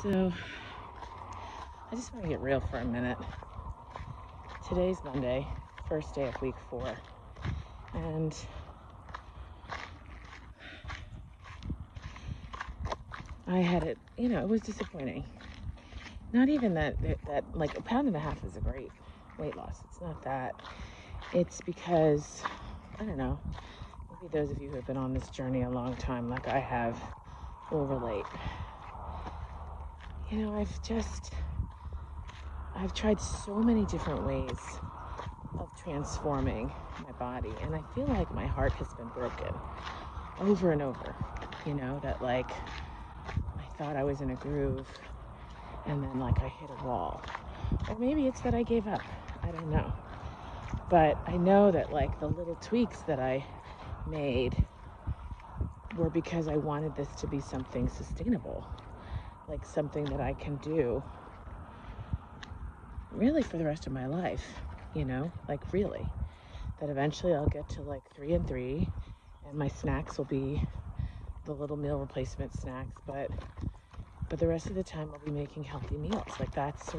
So, I just want to get real for a minute. Today's Monday, first day of week 4, and I had it, it was disappointing. Not even that like a pound and a half is a great weight loss. It's not that. It's because, I don't know, maybe those of you who have been on this journey a long time, like I have, will relate. I've tried so many different ways of transforming my body, and I feel like my heart has been broken over and over, that like I thought I was in a groove and then like I hit a wall, or maybe it's that I gave up. I don't know, but I know that like the little tweaks that I made were because I wanted this to be something sustainable, like something that I can do really for the rest of my life, like really, that eventually I'll get to like 3 and 3 and my snacks will be the little meal replacement snacks, but the rest of the time I'll be making healthy meals. Like that's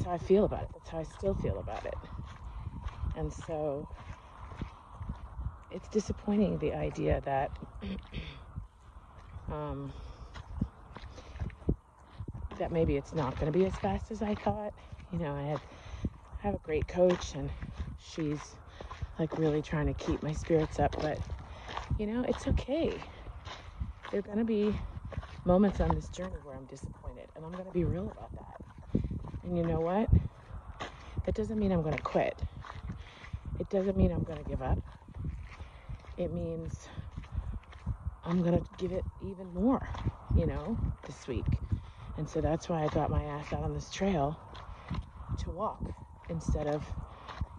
how I feel about it. That's how I still feel about it. And so it's disappointing, the idea that that maybe it's not going to be as fast as I thought. I have a great coach, and she's like really trying to keep my spirits up, but it's okay. There are going to be moments on this journey where I'm disappointed, and I'm going to be real about that. And you know what? That doesn't mean I'm going to quit. It doesn't mean I'm going to give up. It means I'm going to give it even more, this week. And so that's why I got my ass out on this trail to walk instead of,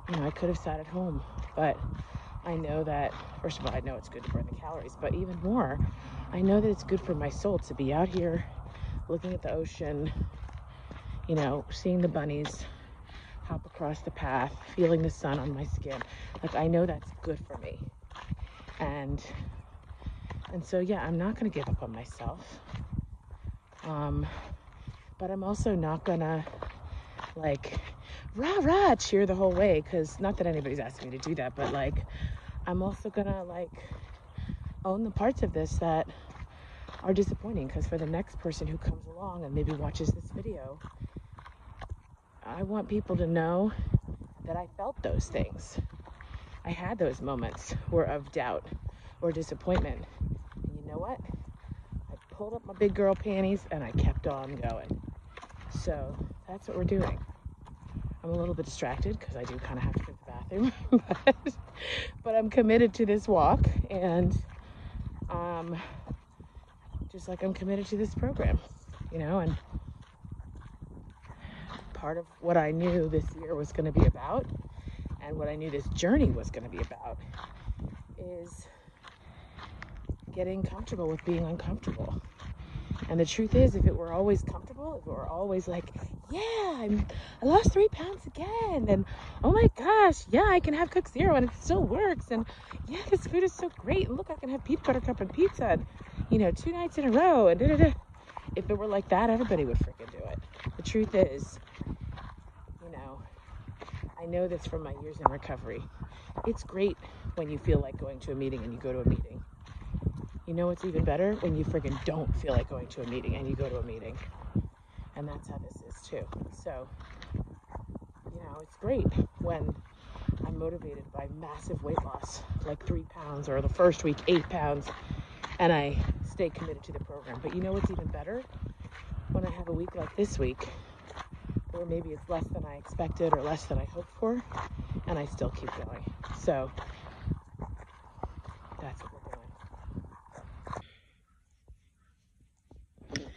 I could have sat at home. But I know that, first of all, I know it's good to burn the calories, but even more, I know that it's good for my soul to be out here looking at the ocean, seeing the bunnies hop across the path, feeling the sun on my skin. Like, I know that's good for me. And so, yeah, I'm not going to give up on myself. But I'm also not gonna like rah cheer the whole way, because not that anybody's asking me to do that, but like I'm also gonna like own the parts of this that are disappointing, because for the next person who comes along and maybe watches this video, I want people to know that I felt those things. I had those moments of doubt or disappointment, and you know what? I pulled up my big girl panties and I kept on going. So that's what we're doing. I'm a little bit distracted because I do kind of have to go to the bathroom, but I'm committed to this walk, and just like I'm committed to this program, and part of what I knew this year was going to be about, and what I knew this journey was going to be about, is getting comfortable with being uncomfortable. And the truth is, if it were always comfortable, if it were always like, yeah, I lost 3 pounds again, and oh my gosh, yeah, I can have Coke Zero and it still works, and yeah, this food is so great, and look, I can have peanut butter cup and pizza, and 2 nights in a row, and da-da-da. If it were like that, everybody would freaking do it. The truth is, I know this from my years in recovery. It's great when you feel like going to a meeting and you go to a meeting. You know what's even better? When you friggin' don't feel like going to a meeting and you go to a meeting. And that's how this is too. So, it's great when I'm motivated by massive weight loss, like 3 pounds, or the first week 8 pounds, and I stay committed to the program. But you know what's even better? When I have a week like this week, or maybe it's less than I expected or less than I hoped for, and I still keep going. So that's what we're doing.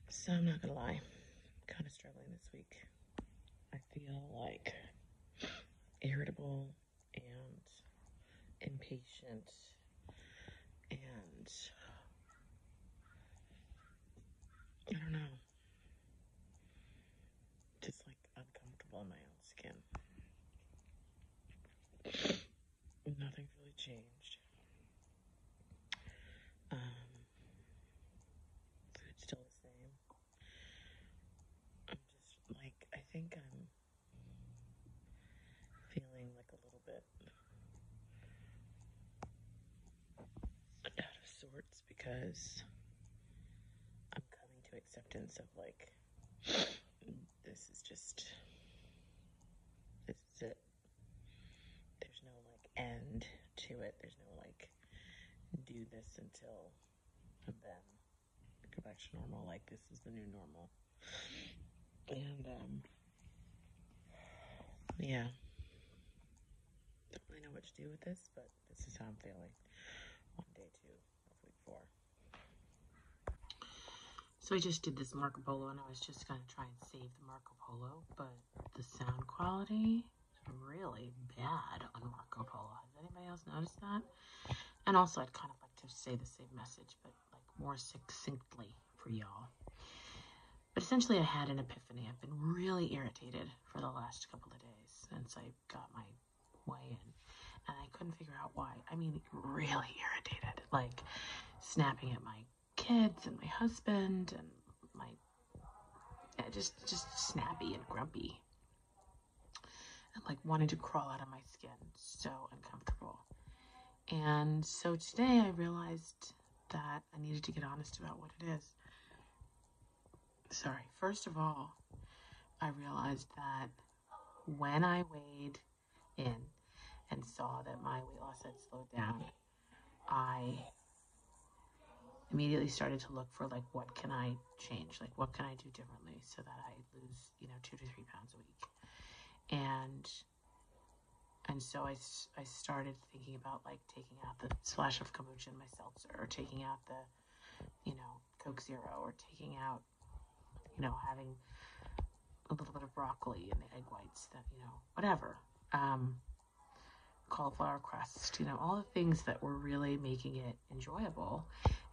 So I'm not gonna lie, I'm kind of struggling this week. I feel like irritable and impatient and I don't know, just like uncomfortable in my own skin. Nothing's really changed. because I'm coming to acceptance of like, this is it. There's no like end to it. There's no like do this until then go back to normal. Like, this is the new normal. And yeah, don't really know what to do with this, but this is how I'm feeling on day 2 of week 4. So I just did this Marco Polo, and I was just going to try and save the Marco Polo, but the sound quality is really bad on Marco Polo. Has anybody else noticed that? And also, I'd kind of like to say the same message, but like more succinctly for y'all. But essentially, I had an epiphany. I've been really irritated for the last couple of days since I got my way in, and I couldn't figure out why. I mean, really irritated, like snapping at my kids and my husband and my just snappy and grumpy, and like wanting to crawl out of my skin, so uncomfortable. And so today I realized that I needed to get honest about what it is. Sorry. First of all, I realized that when I weighed in and saw that my weight loss had slowed down, I immediately started to look for like, what can I change? Like, what can I do differently so that I lose, 2 to 3 pounds a week? And so I started thinking about like taking out the splash of kombucha in my seltzer, or taking out the, Coke Zero, or taking out, having a little bit of broccoli in the egg whites, that, whatever. Cauliflower crust, all the things that were really making it enjoyable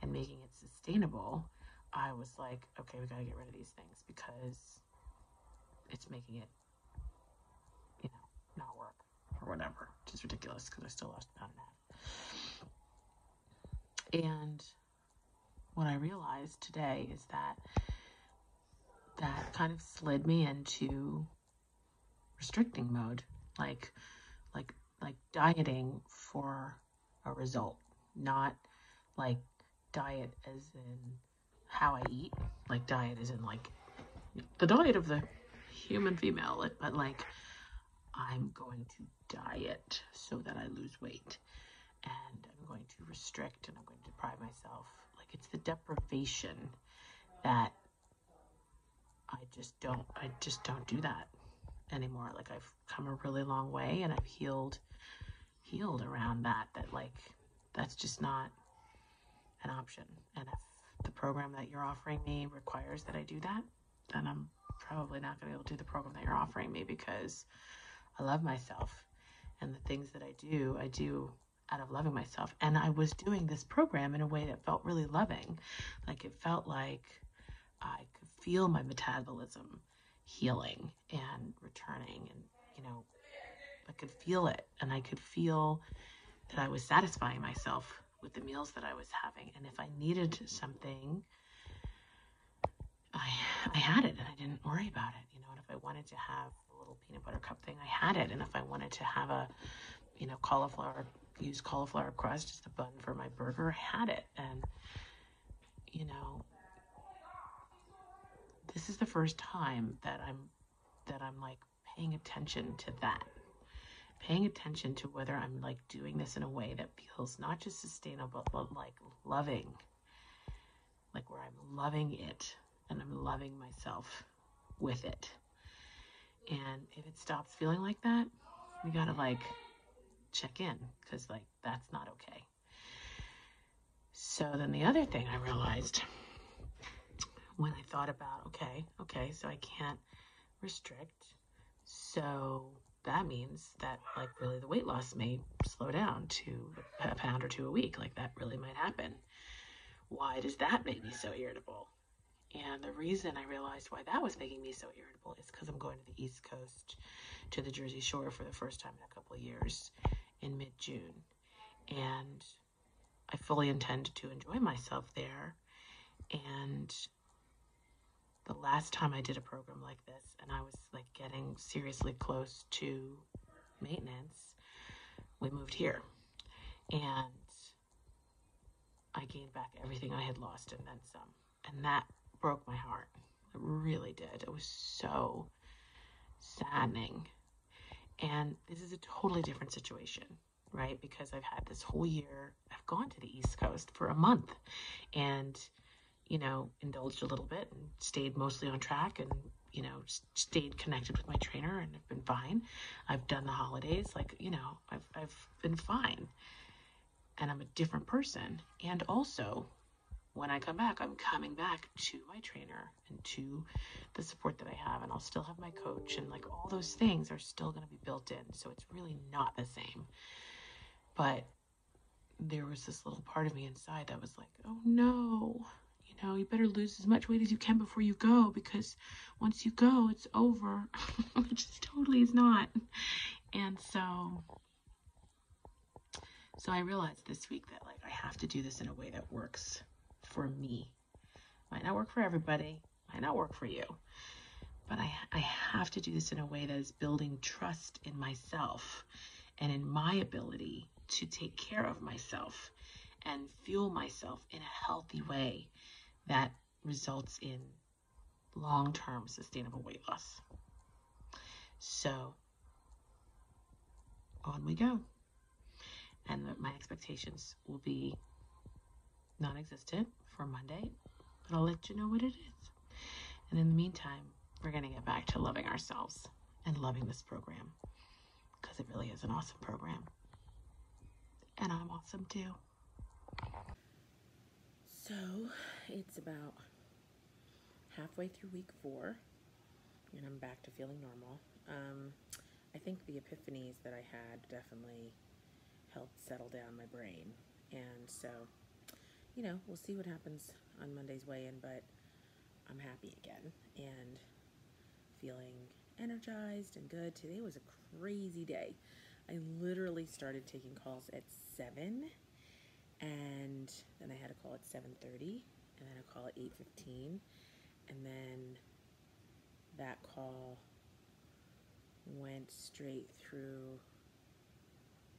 and making it sustainable. I was like, okay, we got to get rid of these things because it's making it, not work or whatever, which is ridiculous because I still lost 1.5 pounds. And what I realized today is that kind of slid me into restricting mode, like dieting for a result, not like diet as in how I eat, like diet as in like the diet of the human female, but like I'm going to diet so that I lose weight, and I'm going to restrict, and I'm going to deprive myself. Like, it's the deprivation that I just don't do that anymore. Like, I've come a really long way, and I've healed around that like, that's just not an option. And if the program that you're offering me requires that I do that, then I'm probably not going to be able to do the program that you're offering me, because I love myself, and the things that I do out of loving myself. And I was doing this program in a way that felt really loving. Like, it felt like I could feel my metabolism healing and returning, and I could feel it, and I could feel that I was satisfying myself with the meals that I was having. And if I needed something, I had it, and I didn't worry about it, and if I wanted to have a little peanut butter cup thing, I had it. And if I wanted to have a, use cauliflower crust as the bun for my burger, I had it. And, this is the first time that I'm like paying attention to that. Paying attention to whether I'm like doing this in a way that feels not just sustainable, but like loving, like where I'm loving it and I'm loving myself with it. And if it stops feeling like that, we gotta like check in, because like that's not okay. So then the other thing I realized when I thought about, okay, so I can't restrict, so that means that like really the weight loss may slow down to a pound or 2 a week. Like, that really might happen. Why does that make me so irritable? And the reason I realized why that was making me so irritable is because I'm going to the East Coast, to the Jersey Shore for the first time in a couple of years in mid-June. And I fully intend to enjoy myself there. And the last time I did a program like this, and I was like getting seriously close to maintenance, we moved here. And I gained back everything I had lost and then some. And that broke my heart. It really did. It was so saddening. And this is a totally different situation, right? Because I've had this whole year, I've gone to the East Coast for a month and, indulged a little bit and stayed mostly on track and, stayed connected with my trainer and have been fine. I've done the holidays, I've been fine. And I'm a different person. And also, when I come back, I'm coming back to my trainer and to the support that I have, and I'll still have my coach, and all those things are still going to be built in. So it's really not the same. But there was this little part of me inside that was like, oh no, you better lose as much weight as you can before you go, because once you go, it's over. Which totally is not. And so I realized this week that I have to do this in a way that works for me. Might not work for everybody, might not work for you, but I have to do this in a way that is building trust in myself and in my ability to take care of myself and fuel myself in a healthy way that results in long-term sustainable weight loss. So on we go. And my expectations will be non-existent for Monday, but I'll let you know what it is. And in the meantime, we're going to get back to loving ourselves and loving this program, because it really is an awesome program. And I'm awesome too. So it's about halfway through week 4, and I'm back to feeling normal. I think the epiphanies that I had definitely helped settle down my brain. And so, we'll see what happens on Monday's weigh-in, but I'm happy again and feeling energized and good. Today was a crazy day. I literally started taking calls at 7, and then I had a call at 7:30, and then a call at 8:15, and then that call went straight through.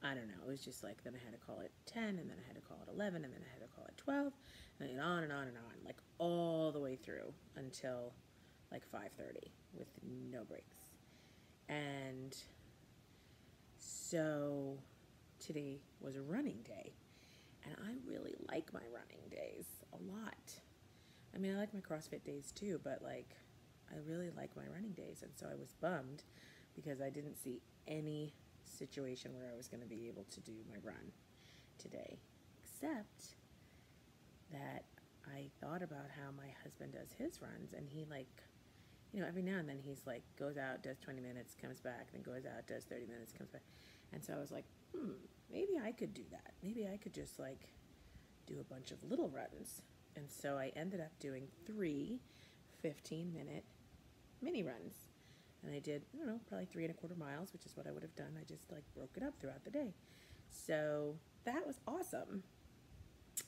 I don't know, it was just then I had a call at 10, and then I had a call at 11, and then I had a call at 12, and then on and on and on, all the way through until 5:30 with no breaks. And so today was a running day, and I really like my running days a lot. I mean, I like my CrossFit days too, but I really like my running days, and so I was bummed because I didn't see any situation where I was going to be able to do my run today, except that I thought about how my husband does his runs, and he every now and then he's goes out, does 20 minutes, comes back, then goes out, does 30 minutes, comes back. And so I was like, maybe I could do that. Maybe I could just do a bunch of little runs. And so I ended up doing 3 15-minute mini runs. And I did, probably 3.25 miles, which is what I would have done. I just broke it up throughout the day. So that was awesome.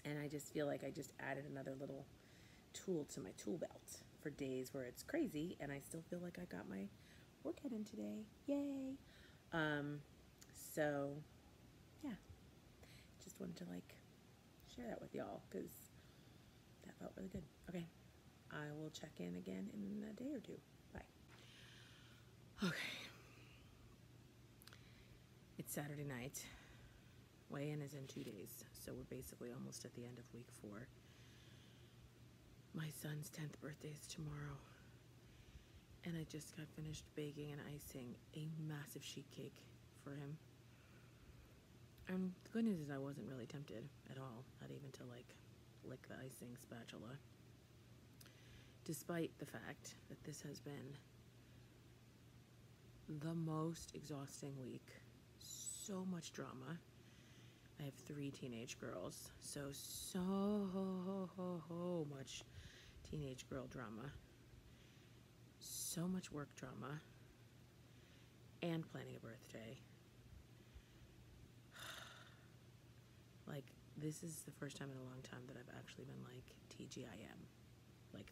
And I just feel like I just added another little tool to my tool belt for days where it's crazy, and I still feel like I got my workout in today. Yay! So yeah, just wanted to share that with y'all because that felt really good. Okay, I will check in again in a day or two. Bye. Okay, it's Saturday night. Weigh-in is in 2 days, so we're basically almost at the end of week 4. My son's 10th birthday is tomorrow, and I just got finished baking and icing a massive sheet cake for him. And the good news is I wasn't really tempted at all, not even to lick the icing spatula, despite the fact that this has been the most exhausting week. So much drama. I have 3 teenage girls, so much teenage girl drama, so much work drama, and planning a birthday. This is the first time in a long time that I've actually been TGIM.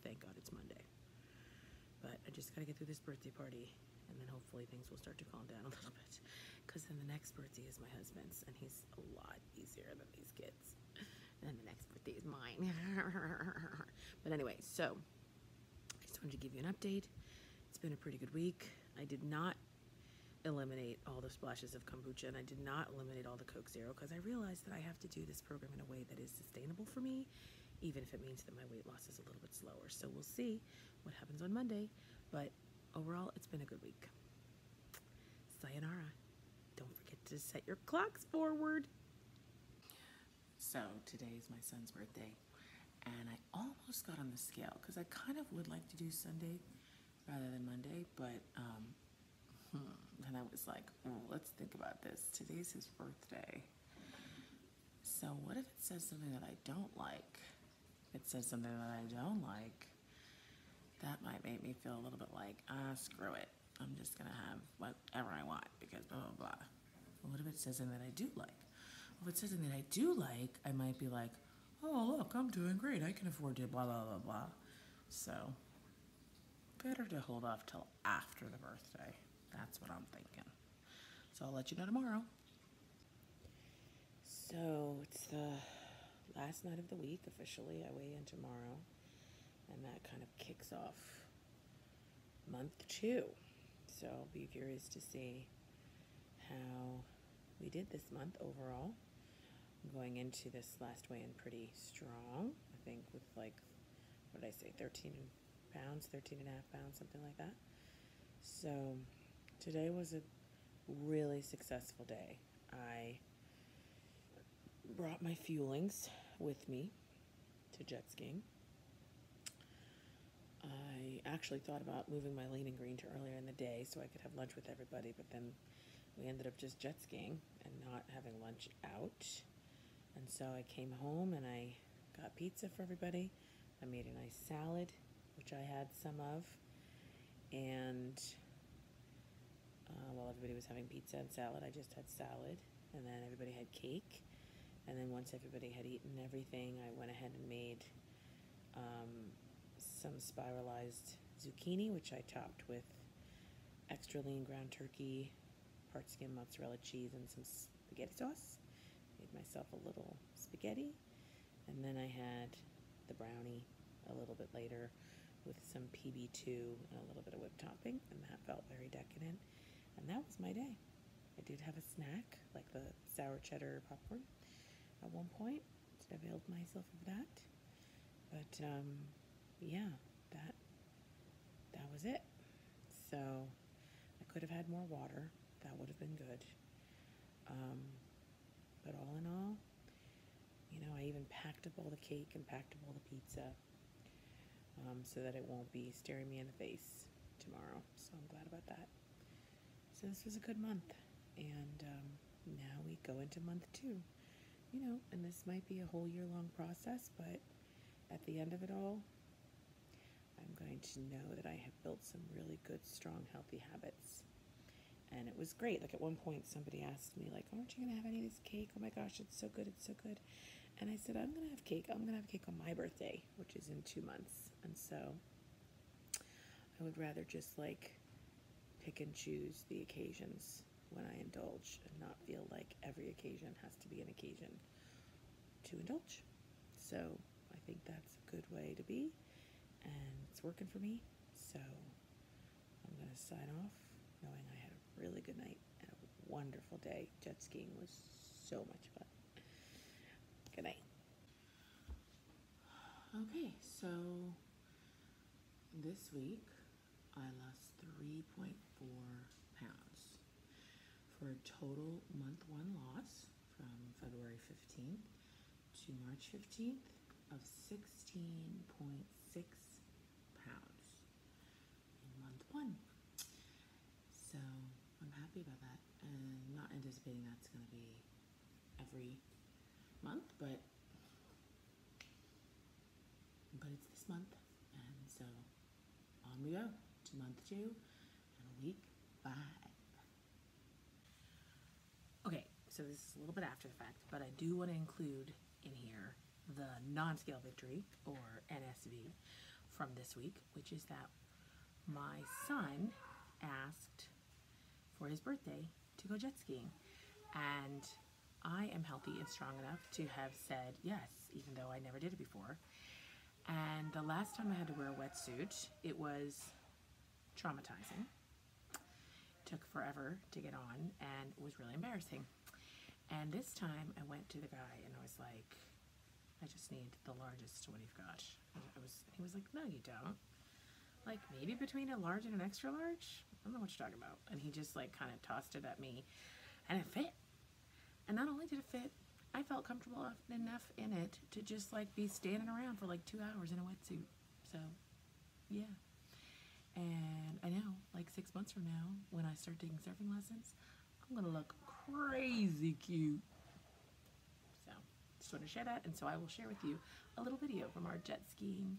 Thank God it's Monday. But I just gotta get through this birthday party, and then hopefully things will start to calm down a little bit. Because then the next birthday is my husband's, and he's a lot easier than these kids. and then the next birthday is mine. But anyway, so I just wanted to give you an update. It's been a pretty good week. I did not eliminate all the splashes of kombucha, and I did not eliminate all the Coke Zero because I realized that I have to do this program in a way that is sustainable for me, even if it means that my weight loss is a little bit slower. So we'll see what happens on Monday, but overall, it's been a good week. Sayonara. Don't forget to set your clocks forward. So today is my son's birthday, and I almost got on the scale because I kind of would like to do Sunday rather than Monday, but and I was like, oh, let's think about this. Today's his birthday. So what if it says something that I don't like? If it says something that I don't like, that might make me feel a little bit like, screw it. I'm just going to have whatever I want because blah, blah, blah. But what if it says something that I do like? If it says something that I do like, I might be like, oh, look, I'm doing great. I can afford to blah, blah, blah, blah. So better to hold off till after the birthday. That's what I'm thinking. So I'll let you know tomorrow. So it's the last night of the week officially. I weigh in tomorrow, and that kind of kicks off month 2. So I'll be curious to see how we did this month overall. I'm going into this last weigh-in pretty strong. I think with like, what did I say, 13 pounds, 13 and a half pounds, something like that. So today was a really successful day. I brought my fuelings with me to jet skiing. I actually thought about moving my lean and green to earlier in the day so I could have lunch with everybody, but then we ended up just jet skiing and not having lunch out. And so I came home and I got pizza for everybody. I made a nice salad, which I had some of, and while everybody was having pizza and salad, I just had salad, and then everybody had cake. And then once everybody had eaten everything, I went ahead and made some spiralized zucchini, which I topped with extra lean ground turkey, part skim mozzarella cheese, and some spaghetti sauce. Made myself a little spaghetti, and then I had the brownie a little bit later with some PB2 and a little bit of whipped topping, and that felt very decadent. And that was my day. I did have a snack, like the sour cheddar popcorn at one point, so I availed myself of that. But yeah, that was it. So I could have had more water. That would have been good. But all in all, you know, I even packed up all the cake and packed up all the pizza so that it won't be staring me in the face tomorrow. So I'm glad about that. So this was a good month. And now we go into month 2. You know, and this might be a whole year-long process, but at the end of it all, I'm going to know that I have built some really good, strong, healthy habits. And it was great. Like at one point, somebody asked me, like, aren't you going to have any of this cake? Oh my gosh, it's so good, it's so good. And I said, I'm going to have cake. I'm going to have cake on my birthday, which is in 2 months. And so I would rather just like pick and choose the occasions when I indulge and not feel like every occasion has to be an occasion to indulge. So I think that's a good way to be, and it's working for me. So I'm going to sign off knowing I had a really good night and a wonderful day. Jet skiing was so much fun. Good night. Okay, so this week I lost 3.4 pounds for a total month 1 loss from February 15th to March 15th of 16.6 pounds in month 1. So I'm happy about that, and not anticipating that's going to be every month, but it's this month, and so on we go to month 2 and week 5. Okay, so this is a little bit after the fact, but I do want to include in here the non-scale victory, or NSV, from this week, which is that my son asked for his birthday to go jet skiing, and I am healthy and strong enough to have said yes, even though I never did it before. And the last time I had to wear a wetsuit, it was traumatizing. It took forever to get on, and it was really embarrassing. And this time I went to the guy and I was like, I just need the largest. What do you've got? And he was like, no, you don't. Like, maybe between a large and an extra large? I don't know what you're talking about. And he just like kind of tossed it at me, and it fit. And not only did it fit, I felt comfortable enough in it to just like be standing around for like 2 hours in a wetsuit. So, yeah. And I know, like 6 months from now, when I start taking surfing lessons, I'm gonna look crazy cute. So, just want to share that, and so I will share with you a little video from our jet skiing